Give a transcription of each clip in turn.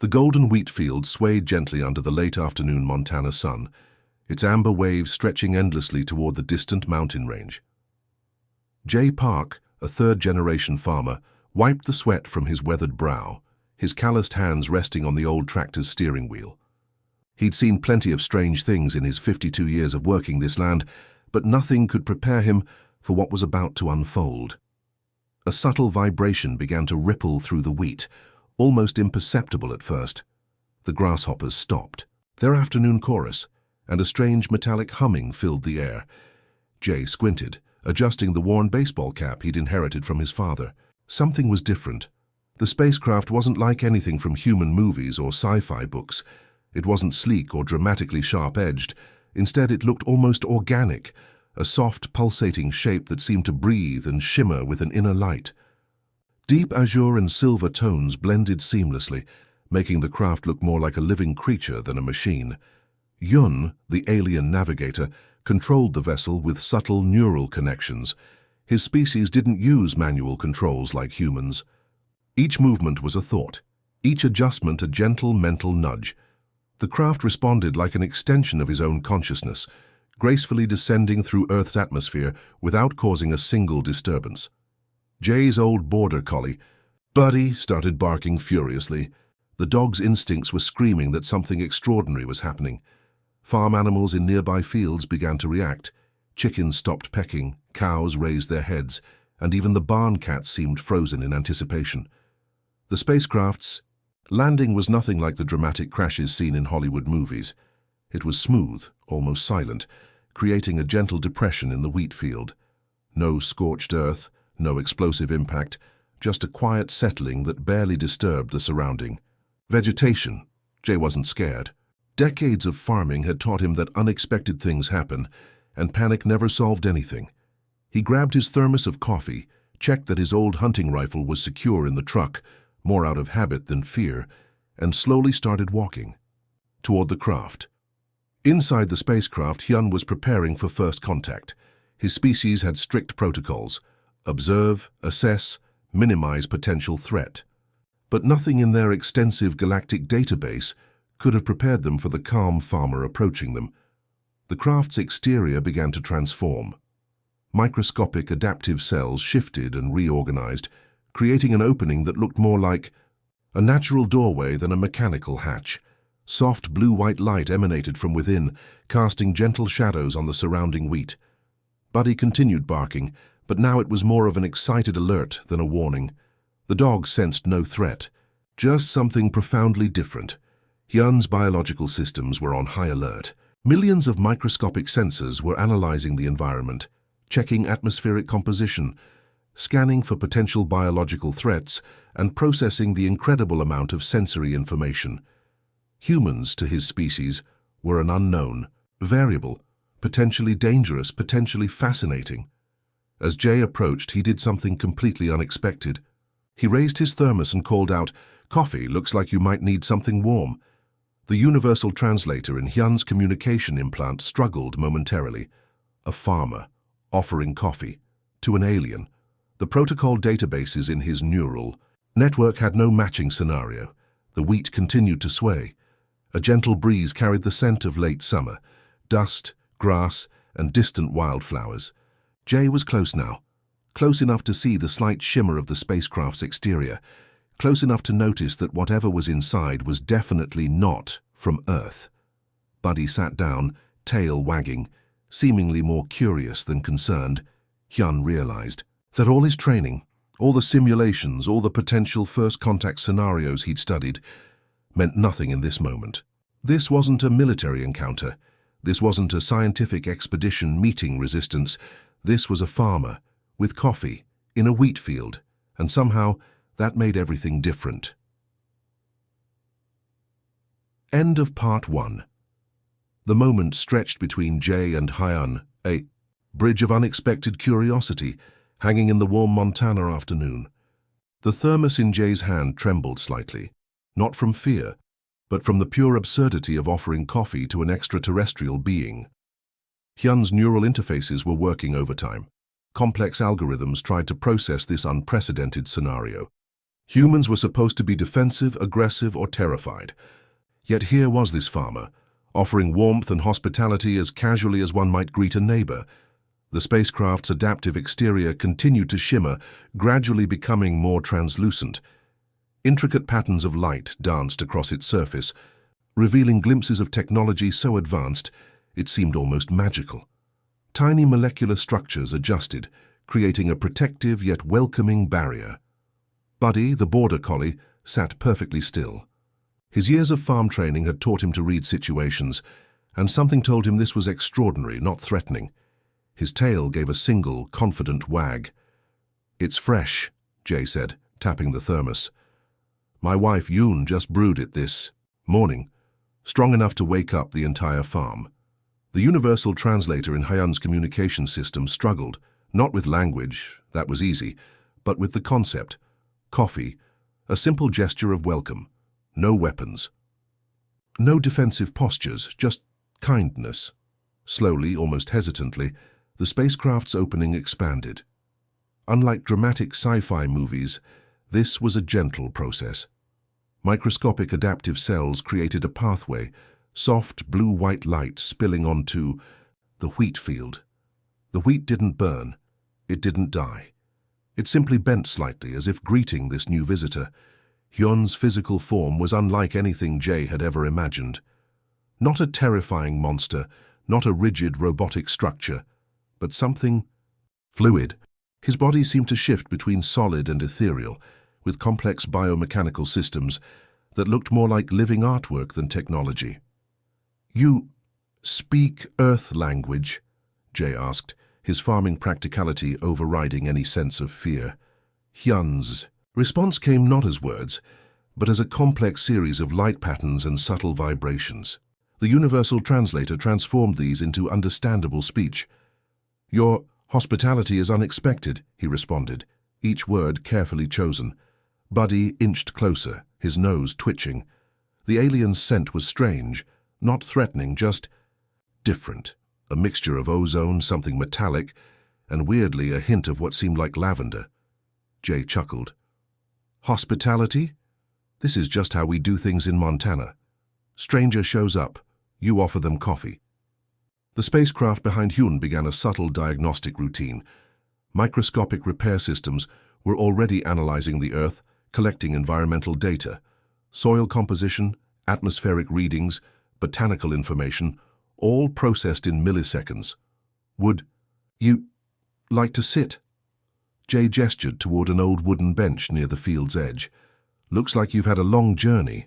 The golden wheat field swayed gently under the late afternoon Montana sun, its amber waves stretching endlessly toward the distant mountain range. Jay Park, a third-generation farmer, wiped the sweat from his weathered brow, his calloused hands resting on the old tractor's steering wheel. He'd seen plenty of strange things in his 52 years of working this land, but nothing could prepare him for what was about to unfold. A subtle vibration began to ripple through the wheat, almost imperceptible at first. The grasshoppers stopped, their afternoon chorus, and a strange metallic humming filled the air. Jay squinted, adjusting the worn baseball cap he'd inherited from his father. Something was different. The spacecraft wasn't like anything from human movies or sci-fi books. It wasn't sleek or dramatically sharp-edged. Instead, it looked almost organic, a soft, pulsating shape that seemed to breathe and shimmer with an inner light. Deep azure and silver tones blended seamlessly, making the craft look more like a living creature than a machine. Yun, the alien navigator, controlled the vessel with subtle neural connections. His species didn't use manual controls like humans. Each movement was a thought, each adjustment a gentle mental nudge. The craft responded like an extension of his own consciousness, gracefully descending through Earth's atmosphere without causing a single disturbance. Jay's old border collie, Buddy, started barking furiously. The dog's instincts were screaming that something extraordinary was happening. Farm animals in nearby fields began to react. Chickens stopped pecking, cows raised their heads, and even the barn cats seemed frozen in anticipation. The spacecraft's landing was nothing like the dramatic crashes seen in Hollywood movies. It was smooth, almost silent, creating a gentle depression in the wheat field. No scorched earth, no explosive impact, just a quiet settling that barely disturbed the surrounding vegetation. Jay wasn't scared. Decades of farming had taught him that unexpected things happen, and panic never solved anything. He grabbed his thermos of coffee, checked that his old hunting rifle was secure in the truck, more out of habit than fear, and slowly started walking toward the craft. Inside the spacecraft, Hyun was preparing for first contact. His species had strict protocols: observe, assess, minimize potential threat. But nothing in their extensive galactic database could have prepared them for the calm farmer approaching them. The craft's exterior began to transform. Microscopic adaptive cells shifted and reorganized, creating an opening that looked more like a natural doorway than a mechanical hatch. Soft blue-white light emanated from within, casting gentle shadows on the surrounding wheat. Buddy continued barking, but now it was more of an excited alert than a warning. The dog sensed no threat, just something profoundly different. Hyun's biological systems were on high alert. Millions of microscopic sensors were analyzing the environment, checking atmospheric composition, scanning for potential biological threats, and processing the incredible amount of sensory information. Humans, to his species, were an unknown, variable, potentially dangerous, potentially fascinating. As Jay approached, he did something completely unexpected. He raised his thermos and called out, "Coffee, looks like you might need something warm." The universal translator in Hyun's communication implant struggled momentarily. A farmer, offering coffee, to an alien. The protocol databases in his neural network had no matching scenario. The wheat continued to sway. A gentle breeze carried the scent of late summer, dust, grass, and distant wildflowers. Jay was close now, close enough to see the slight shimmer of the spacecraft's exterior, close enough to notice that whatever was inside was definitely not from Earth. Buddy sat down, tail wagging, seemingly more curious than concerned. Hyun realized that all his training, all the simulations, all the potential first contact scenarios he'd studied, meant nothing in this moment. This wasn't a military encounter. This wasn't a scientific expedition meeting resistance. This was a farmer, with coffee, in a wheat field, and somehow that made everything different. End of Part 1. The moment stretched between Jay and Hyun, a bridge of unexpected curiosity, hanging in the warm Montana afternoon. The thermos in Jay's hand trembled slightly, not from fear, but from the pure absurdity of offering coffee to an extraterrestrial being. Hyun's neural interfaces were working overtime. Complex algorithms tried to process this unprecedented scenario. Humans were supposed to be defensive, aggressive, or terrified. Yet here was this farmer, offering warmth and hospitality as casually as one might greet a neighbor. The spacecraft's adaptive exterior continued to shimmer, gradually becoming more translucent. Intricate patterns of light danced across its surface, revealing glimpses of technology so advanced it seemed almost magical. Tiny molecular structures adjusted, creating a protective yet welcoming barrier. Buddy, the border collie, sat perfectly still. His years of farm training had taught him to read situations, and something told him this was extraordinary, not threatening. His tail gave a single, confident wag. "It's fresh," Jay said, tapping the thermos. "My wife Yoon just brewed it this morning, strong enough to wake up the entire farm." The universal translator in Hyun's communication system struggled, not with language, that was easy, but with the concept. Coffee, a simple gesture of welcome. No weapons. No defensive postures, just kindness. Slowly, almost hesitantly, the spacecraft's opening expanded. Unlike dramatic sci-fi movies, this was a gentle process. Microscopic adaptive cells created a pathway, soft blue-white light spilling onto the wheat field. The wheat didn't burn. It didn't die. It simply bent slightly, as if greeting this new visitor. Hyun's physical form was unlike anything Jay had ever imagined. Not a terrifying monster, not a rigid robotic structure, but something fluid. His body seemed to shift between solid and ethereal, with complex biomechanical systems that looked more like living artwork than technology. "You speak Earth language?" Jay asked, his farming practicality overriding any sense of fear. Hyun's response came not as words, but as a complex series of light patterns and subtle vibrations. The universal translator transformed these into understandable speech. "Your hospitality is unexpected," he responded, each word carefully chosen. Buddy inched closer, his nose twitching. The alien's scent was strange, not threatening, just different. A mixture of ozone, something metallic, and weirdly a hint of what seemed like lavender. Jay chuckled. "Hospitality? This is just how we do things in Montana. Stranger shows up, you offer them coffee." The spacecraft behind Hyun began a subtle diagnostic routine. Microscopic repair systems were already analyzing the Earth, collecting environmental data, soil composition, atmospheric readings, botanical information, all processed in milliseconds. "Would you like to sit?" Jay gestured toward an old wooden bench near the field's edge. "Looks like you've had a long journey."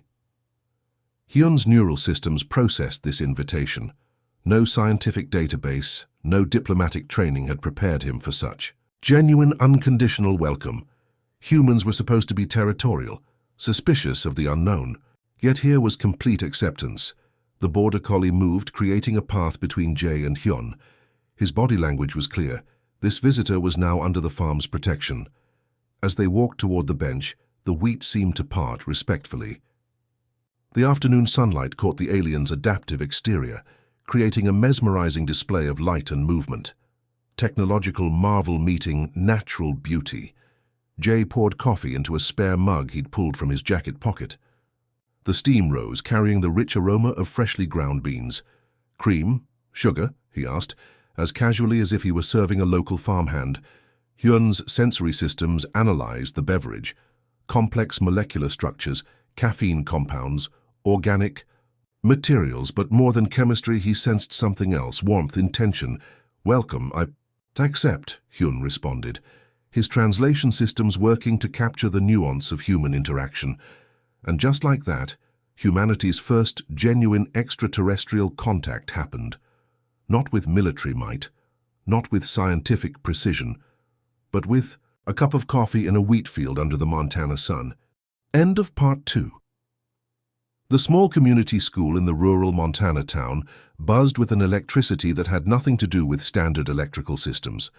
Hyun's neural systems processed this invitation. No scientific database, no diplomatic training had prepared him for such. Genuine, unconditional welcome. Humans were supposed to be territorial, suspicious of the unknown. Yet here was complete acceptance. The border collie moved, creating a path between Jay and Hyun. His body language was clear. This visitor was now under the farm's protection. As they walked toward the bench, the wheat seemed to part respectfully. The afternoon sunlight caught the alien's adaptive exterior, creating a mesmerizing display of light and movement. Technological marvel meeting natural beauty. Jay poured coffee into a spare mug he'd pulled from his jacket pocket. The steam rose, carrying the rich aroma of freshly ground beans. "Cream? Sugar?" he asked, as casually as if he were serving a local farmhand. Hyun's sensory systems analyzed the beverage. Complex molecular structures, caffeine compounds, organic materials, but more than chemistry, he sensed something else, warmth, intention. "Welcome, I accept," Hyun responded, his translation systems working to capture the nuance of human interaction. And just like that, humanity's first genuine extraterrestrial contact happened. Not with military might, not with scientific precision, but with a cup of coffee in a wheat field under the Montana sun. End of part 2. The small community school in the rural Montana town buzzed with an electricity that had nothing to do with standard electrical systems.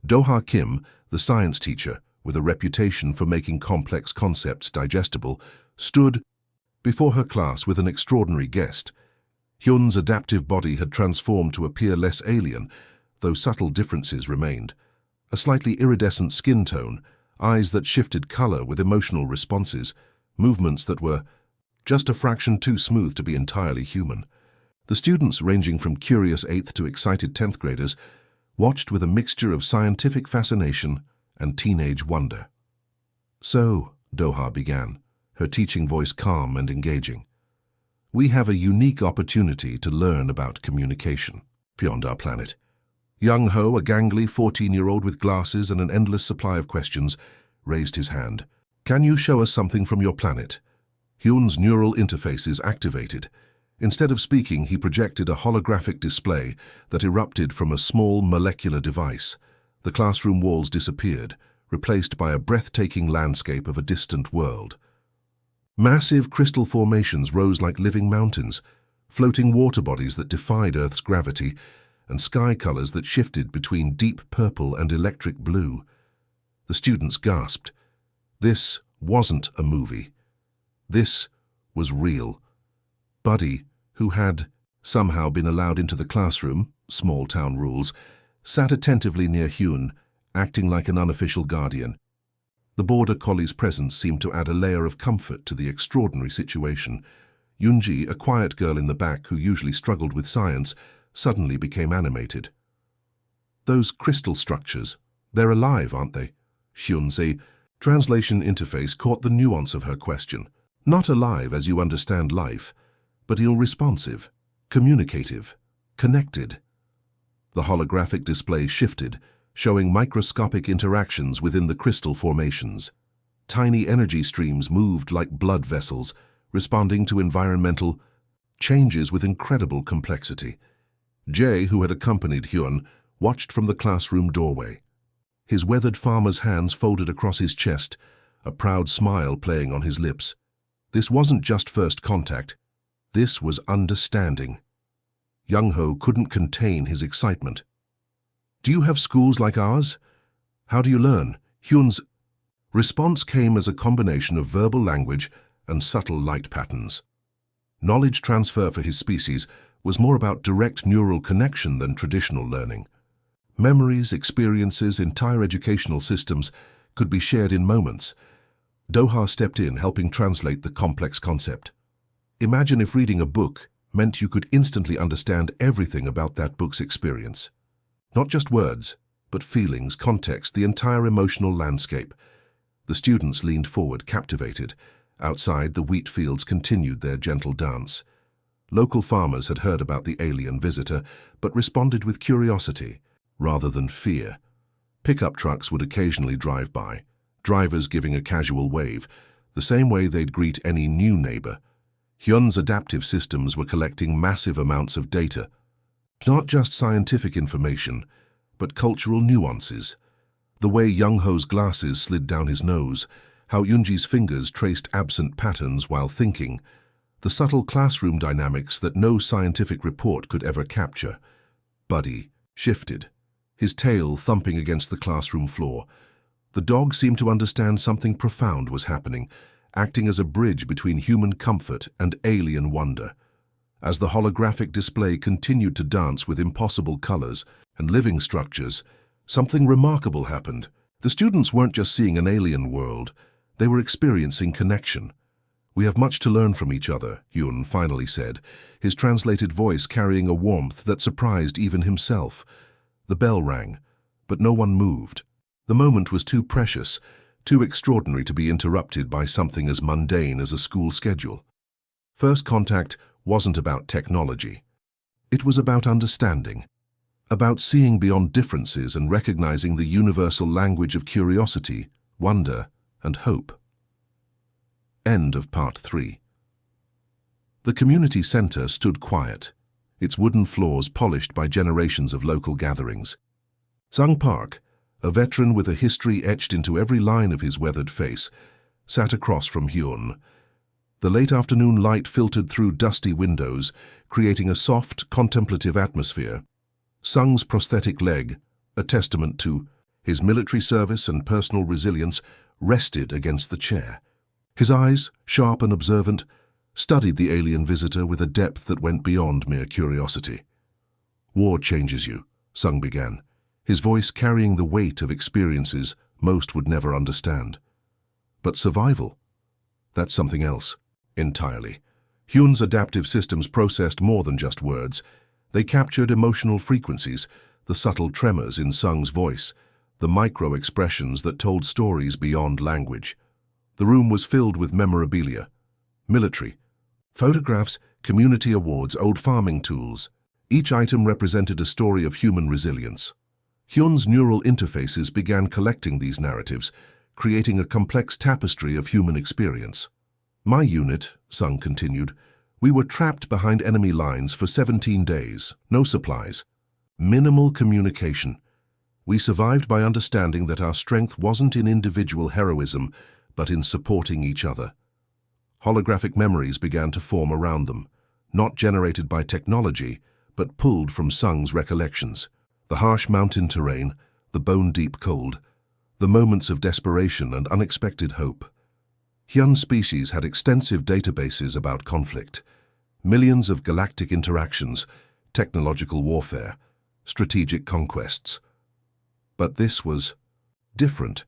Do-ha Kim, the science teacher, with a reputation for making complex concepts digestible, stood before her class with an extraordinary guest. Hyun's adaptive body had transformed to appear less alien, though subtle differences remained. A slightly iridescent skin tone, eyes that shifted color with emotional responses, movements that were just a fraction too smooth to be entirely human. The students, ranging from curious 8th to excited 10th graders, watched with a mixture of scientific fascination and teenage wonder. "So," Doha began, her teaching voice calm and engaging, "we have a unique opportunity to learn about communication beyond our planet." Young Ho, a gangly 14-year-old with glasses and an endless supply of questions, raised his hand. "Can you show us something from your planet?" Hyun's neural interfaces activated. Instead of speaking, he projected a holographic display that erupted from a small molecular device. The classroom walls disappeared, replaced by a breathtaking landscape of a distant world. Massive crystal formations rose like living mountains, floating water bodies that defied Earth's gravity, and sky colors that shifted between deep purple and electric blue. The students gasped. This wasn't a movie. This was real. Buddy, who had somehow been allowed into the classroom, small-town rules, sat attentively near Hyun, acting like an unofficial guardian. The border collie's presence seemed to add a layer of comfort to the extraordinary situation. Yoonji, a quiet girl in the back who usually struggled with science, suddenly became animated. "Those crystal structures, they're alive, aren't they?" Hyun's translation interface caught the nuance of her question. "Not alive as you understand life, but ill-responsive, communicative, connected." The holographic display shifted, showing microscopic interactions within the crystal formations. Tiny energy streams moved like blood vessels, responding to environmental changes with incredible complexity. Jay, who had accompanied Hyun, watched from the classroom doorway. His weathered farmer's hands folded across his chest, a proud smile playing on his lips. This wasn't just first contact. This was understanding. Young Ho couldn't contain his excitement. "Do you have schools like ours? How do you learn?" Hyun's response came as a combination of verbal language and subtle light patterns. Knowledge transfer for his species was more about direct neural connection than traditional learning. Memories, experiences, entire educational systems could be shared in moments. Doha stepped in, helping translate the complex concept. Imagine if reading a book meant you could instantly understand everything about that book's experience. Not just words, but feelings, context, the entire emotional landscape. The students leaned forward, captivated. Outside, the wheat fields continued their gentle dance. Local farmers had heard about the alien visitor, but responded with curiosity rather than fear. Pickup trucks would occasionally drive by, drivers giving a casual wave, the same way they'd greet any new neighbor. Hyun's adaptive systems were collecting massive amounts of data, not just scientific information, but cultural nuances. The way Young Ho's glasses slid down his nose, how Yoonji's fingers traced absent patterns while thinking, the subtle classroom dynamics that no scientific report could ever capture. Buddy shifted, his tail thumping against the classroom floor. The dog seemed to understand something profound was happening, acting as a bridge between human comfort and alien wonder. As the holographic display continued to dance with impossible colors and living structures, something remarkable happened. The students weren't just seeing an alien world, they were experiencing connection. "We have much to learn from each other," Hyun finally said, his translated voice carrying a warmth that surprised even himself. The bell rang, but no one moved. The moment was too precious, too extraordinary to be interrupted by something as mundane as a school schedule. First contact wasn't about technology. It was about understanding, about seeing beyond differences and recognizing the universal language of curiosity, wonder, and hope. End of Part 3. The community center stood quiet, its wooden floors polished by generations of local gatherings. Sung Park, a veteran with a history etched into every line of his weathered face, sat across from Hyun. The late afternoon light filtered through dusty windows, creating a soft, contemplative atmosphere. Sung's prosthetic leg, a testament to his military service and personal resilience, rested against the chair. His eyes, sharp and observant, studied the alien visitor with a depth that went beyond mere curiosity. "War changes you," Sung began, his voice carrying the weight of experiences most would never understand. But survival? That's something else, entirely. Hyun's adaptive systems processed more than just words. They captured emotional frequencies, the subtle tremors in Sung's voice, the micro-expressions that told stories beyond language. The room was filled with memorabilia, military, photographs, community awards, old farming tools. Each item represented a story of human resilience. Hyun's neural interfaces began collecting these narratives, creating a complex tapestry of human experience. My unit, Sung continued, we were trapped behind enemy lines for 17 days, no supplies, minimal communication. We survived by understanding that our strength wasn't in individual heroism, but in supporting each other. Holographic memories began to form around them, not generated by technology, but pulled from Sung's recollections. The harsh mountain terrain, the bone-deep cold, the moments of desperation and unexpected hope. Hyun's species had extensive databases about conflict, millions of galactic interactions, technological warfare, strategic conquests. But this was different.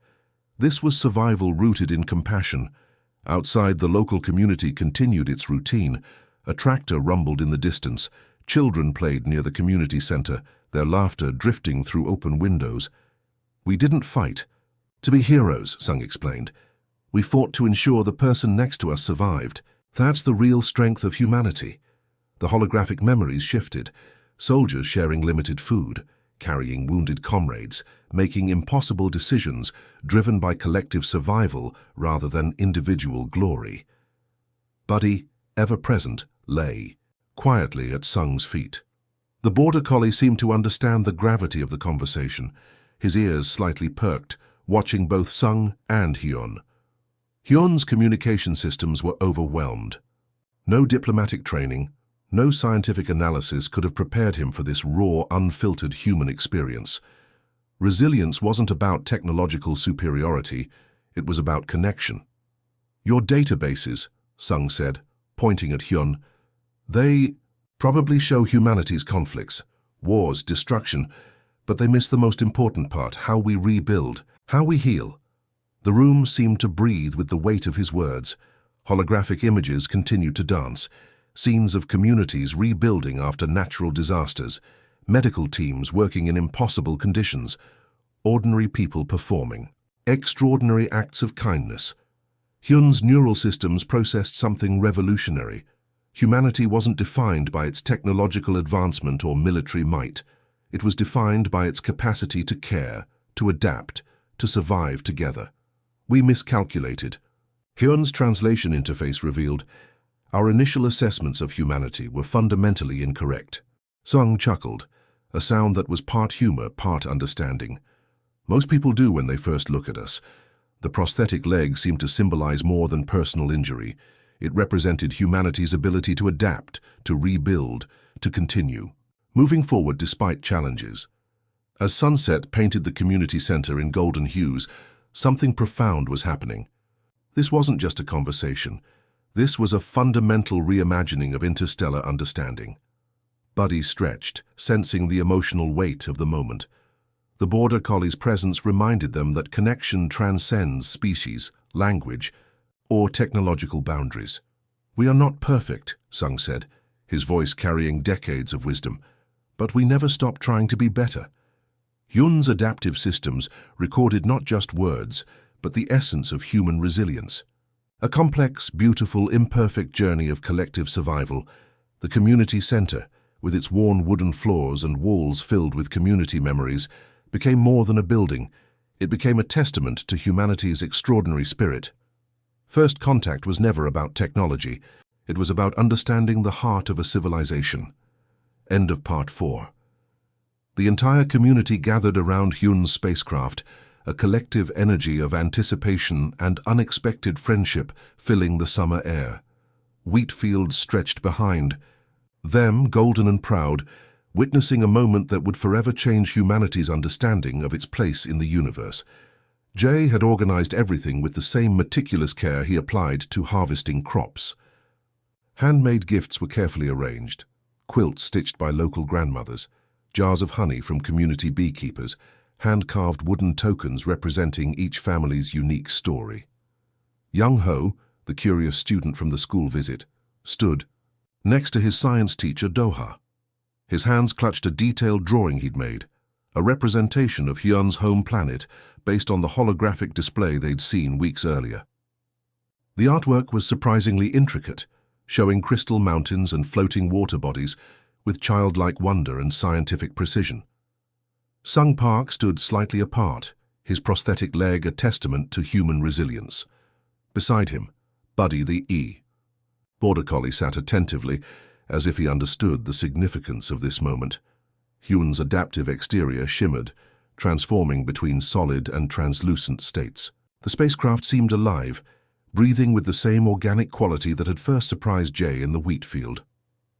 This was survival rooted in compassion. Outside, the local community continued its routine. A tractor rumbled in the distance. Children played near the community center, their laughter drifting through open windows. We didn't fight to be heroes, Sung explained. We fought to ensure the person next to us survived. That's the real strength of humanity. The holographic memories shifted. Soldiers sharing limited food, carrying wounded comrades, making impossible decisions driven by collective survival rather than individual glory. Buddy, ever present, lay quietly at Sung's feet. The border collie seemed to understand the gravity of the conversation, his ears slightly perked, watching both Sung and Hyun. Hyun's communication systems were overwhelmed. No diplomatic training, no scientific analysis could have prepared him for this raw, unfiltered human experience. Resilience wasn't about technological superiority, it was about connection. Your databases, Sung said, pointing at Hyun, they probably show humanity's conflicts, wars, destruction, but they miss the most important part, how we rebuild, how we heal. The room seemed to breathe with the weight of his words. Holographic images continued to dance, scenes of communities rebuilding after natural disasters, medical teams working in impossible conditions, ordinary people performing extraordinary acts of kindness. Hyun's neural systems processed something revolutionary. Humanity wasn't defined by its technological advancement or military might. It was defined by its capacity to care, to adapt, to survive together. We miscalculated. Hyun's translation interface revealed our initial assessments of humanity were fundamentally incorrect. Sung chuckled, a sound that was part humor, part understanding. Most people do when they first look at us. The prosthetic leg seemed to symbolize more than personal injury. It represented humanity's ability to adapt, to rebuild, to continue, moving forward despite challenges. As sunset painted the community center in golden hues, something profound was happening. This wasn't just a conversation. This was a fundamental reimagining of interstellar understanding. Buddy stretched, sensing the emotional weight of the moment. The border collie's presence reminded them that connection transcends species, language, or technological boundaries. We are not perfect, Sung said, his voice carrying decades of wisdom, but we never stop trying to be better. Hyun's adaptive systems recorded not just words, but the essence of human resilience. A complex, beautiful, imperfect journey of collective survival. The community center, with its worn wooden floors and walls filled with community memories, became more than a building. It became a testament to humanity's extraordinary spirit. First contact was never about technology. It was about understanding the heart of a civilization. End of Part 4. The entire community gathered around Hyun's spacecraft, a collective energy of anticipation and unexpected friendship filling the summer air. Wheat fields stretched behind them, golden and proud, witnessing a moment that would forever change humanity's understanding of its place in the universe. Jay had organized everything with the same meticulous care he applied to harvesting crops. Handmade gifts were carefully arranged, quilts stitched by local grandmothers, jars of honey from community beekeepers, hand-carved wooden tokens representing each family's unique story. Young Ho, the curious student from the school visit, stood next to his science teacher Doha. His hands clutched a detailed drawing he'd made, a representation of Hyun's home planet based on the holographic display they'd seen weeks earlier. The artwork was surprisingly intricate, showing crystal mountains and floating water bodies with childlike wonder and scientific precision. Sung Park stood slightly apart, his prosthetic leg a testament to human resilience. Beside him, Buddy the Border Collie sat attentively, as if he understood the significance of this moment. Hyun's adaptive exterior shimmered, transforming between solid and translucent states. The spacecraft seemed alive, breathing with the same organic quality that had first surprised Jay in the wheat field.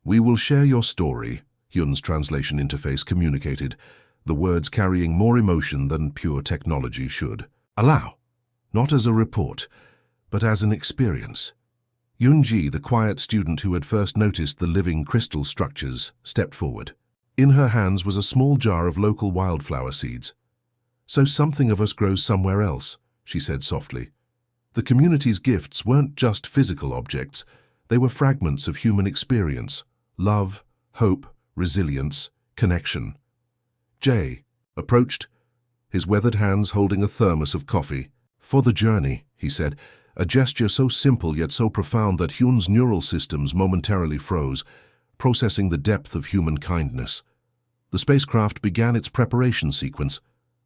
"We will share your story," Hyun's translation interface communicated, the words carrying more emotion than pure technology should. "Allow, not as a report, but as an experience." Yoonji, the quiet student who had first noticed the living crystal structures, stepped forward. In her hands was a small jar of local wildflower seeds. "So something of us grows somewhere else," she said softly. The community's gifts weren't just physical objects, they were fragments of human experience, love, hope, resilience, connection. Jay approached, his weathered hands holding a thermos of coffee. "For the journey," he said, a gesture so simple yet so profound that Hyun's neural systems momentarily froze, processing the depth of human kindness. The spacecraft began its preparation sequence,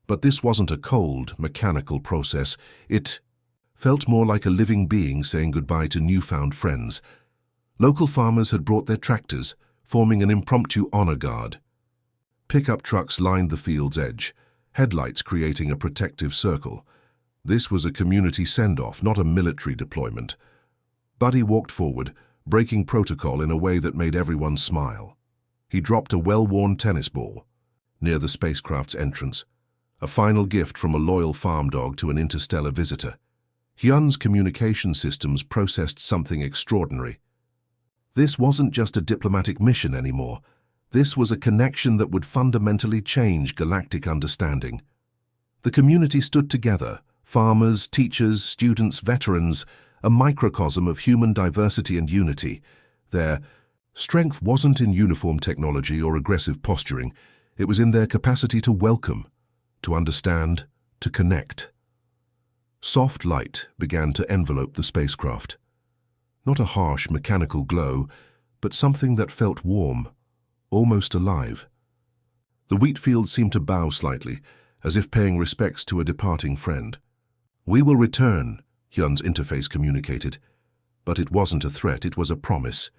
but this wasn't a cold, mechanical process. It felt more like a living being saying goodbye to newfound friends. Local farmers had brought their tractors, forming an impromptu honor guard. Pickup trucks lined the field's edge, headlights creating a protective circle. This was a community send-off, not a military deployment. Buddy walked forward, breaking protocol in a way that made everyone smile. He dropped a well-worn tennis ball near the spacecraft's entrance, a final gift from a loyal farm dog to an interstellar visitor. Hyun's communication systems processed something extraordinary. This wasn't just a diplomatic mission anymore. This was a connection that would fundamentally change galactic understanding. The community stood together, farmers, teachers, students, veterans, a microcosm of human diversity and unity. Their strength wasn't in uniform technology or aggressive posturing. It was in their capacity to welcome, to understand, to connect. Soft light began to envelope the spacecraft. Not a harsh mechanical glow, but something that felt warm, almost alive. The wheat field seemed to bow slightly, as if paying respects to a departing friend. "We will return," Hyun's interface communicated. But it wasn't a threat, it was a promise.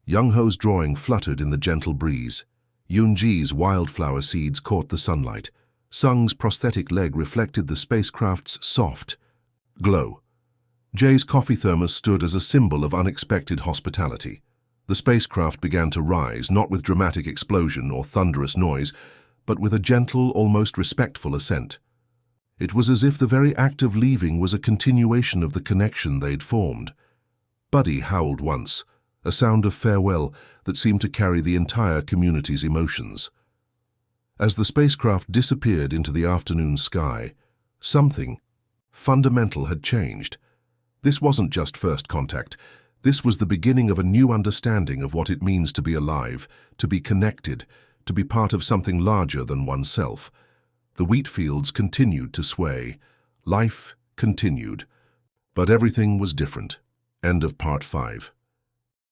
Young Ho's drawing fluttered in the gentle breeze. Yoonji's wildflower seeds caught the sunlight. Sung's prosthetic leg reflected the spacecraft's soft glow. Jay's coffee thermos stood as a symbol of unexpected hospitality. The spacecraft began to rise, not with dramatic explosion or thunderous noise, but with a gentle, almost respectful ascent. It was as if the very act of leaving was a continuation of the connection they'd formed. Buddy howled once, a sound of farewell that seemed to carry the entire community's emotions. As the spacecraft disappeared into the afternoon sky, something fundamental had changed. This wasn't just first contact. This was the beginning of a new understanding of what it means to be alive, to be connected, to be part of something larger than oneself. The wheat fields continued to sway. Life continued. But everything was different. End of part 5.